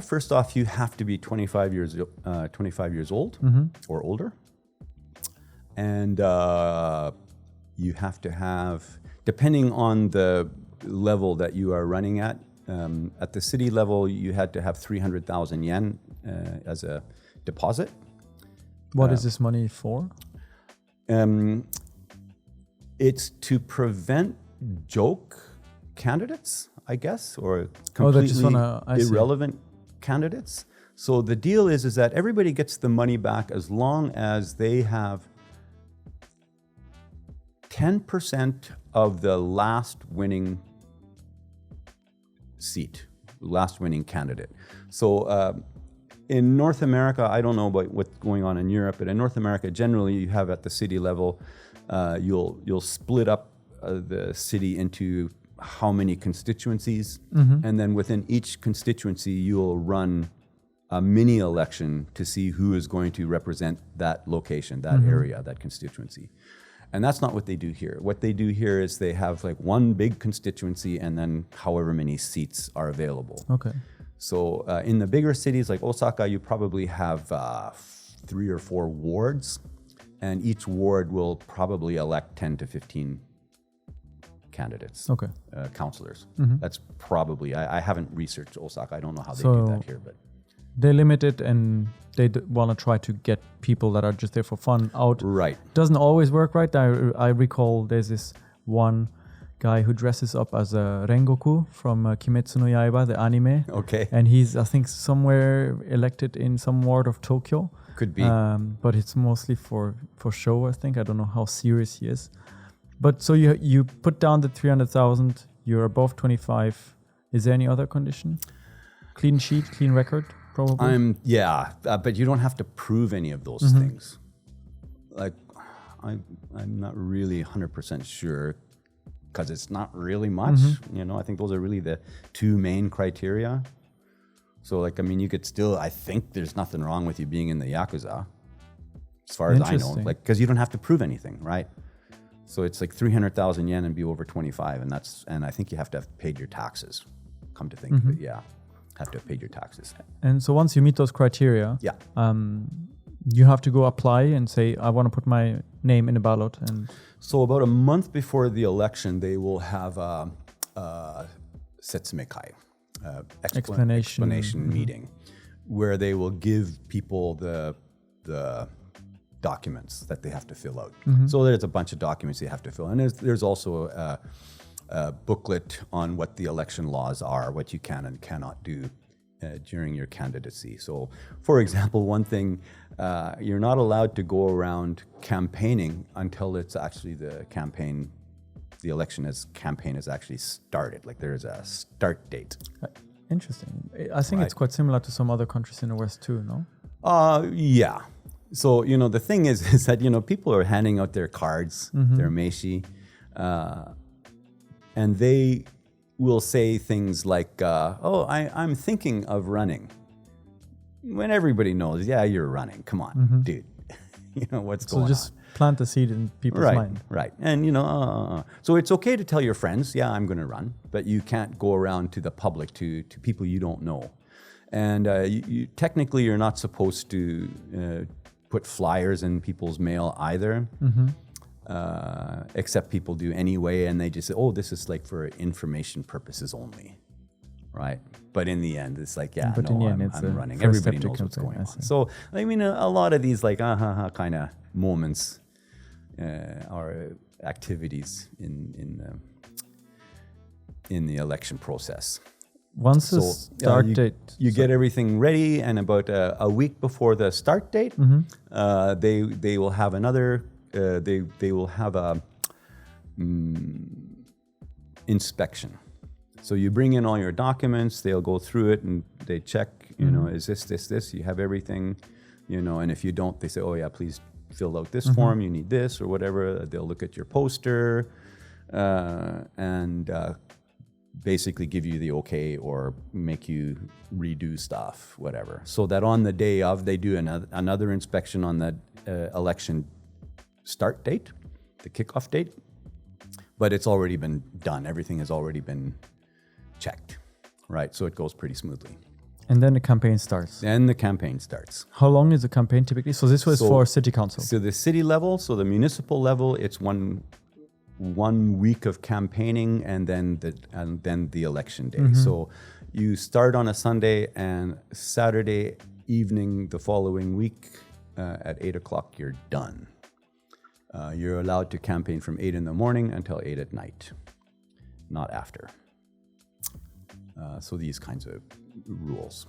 First off, you have to be 25 years old or older. And you have to have, depending on the level that you are running at the city level, you had to have 300,000 yen as a deposit. What is this money for? It's to prevent joke candidates, I guess, or completely irrelevant candidates. So the deal is that everybody gets the money back as long as they have 10% of the last winning seat, last winning candidate. So in North America, I don't know about what's going on in Europe, but in North America, generally you have at the city level, you'll split up the city into how many constituencies, and then within each constituency, you'll run a mini election to see who is going to represent that location, that area, that constituency. And that's not what they do here. What they do here is they have like one big constituency and then however many seats are available. Okay. So in the bigger cities like Osaka, you probably have 3 or 4 wards, and each ward will probably elect 10 to 15 candidates, councillors. That's probably, I haven't researched Osaka. I don't know how they do that here, but they limit it and they want to try to get people that are just there for fun out. Right. Doesn't always work, right? I recall there's this one guy who dresses up as a Rengoku from Kimetsu no Yaiba, the anime. Okay. And he's, I think, somewhere elected in some ward of Tokyo. Could be. But it's mostly for show, I think. I don't know how serious he is. But so you put down the 300,000, you're above 25. Is there any other condition? Clean sheet, clean record, probably? But you don't have to prove any of those things. Like, I'm not really 100% sure, because it's not really much. You know, I think those are really the 2 main criteria. So, like, I mean, you could still, I think there's nothing wrong with you being in the Yakuza, as far as I know, like, because you don't have to prove anything, right? So it's like 300,000 yen and be over 25, and I think you have to have paid your taxes. Come to think of it, have to have paid your taxes. And so once you meet those criteria, you have to go apply and say, I want to put my name in a ballot. And so about a month before the election, they will have a setsumekai, explanation meeting, where they will give people the documents that they have to fill out. So there's a bunch of documents they have to fill, and there's also a booklet on what the election laws are, what you can and cannot do during your candidacy. So, for example, one thing, you're not allowed to go around campaigning until it's actually the election campaign has actually started. Like, there is a start date. Interesting. I think it's quite similar to some other countries in the West too, no? Yeah. So, you know, the thing is that, you know, people are handing out their cards, their meishi, and they will say things like, I'm thinking of running. When everybody knows, you're running. Come on, dude. You know, what's going on? So just plant a seed in people's mind. Right. And, you know, so it's okay to tell your friends, I'm going to run, but you can't go around to the public, to people you don't know. And technically, you're not supposed to put flyers in people's mail either, except people do anyway, and they just say, this is like for information purposes only, right? But in the end, it's like, I'm running. Everybody knows what's going on. So, I mean, a lot of these like kind of moments are activities in the election process. Once the start date, you get everything ready, and about a week before the start date, they will have another. They will have a inspection. So you bring in all your documents. They'll go through it and they check. You know, is this? You have everything. You know, and if you don't, they say, please fill out this form. You need this or whatever. They'll look at your poster and basically give you the okay or make you redo stuff, whatever. So that on the day of, they do another inspection on the election start date, the kickoff date, but it's already been done. Everything has already been checked, right? So it goes pretty smoothly. And then the campaign starts. Then the campaign starts. How long is the campaign typically? So this was So- for city council. So the city level, so the municipal level, it's one week of campaigning and then the election day. So you start on a Sunday and Saturday evening the following week at 8 o'clock you're done. You're allowed to campaign from 8 in the morning until 8 at night, not after. So these kinds of rules.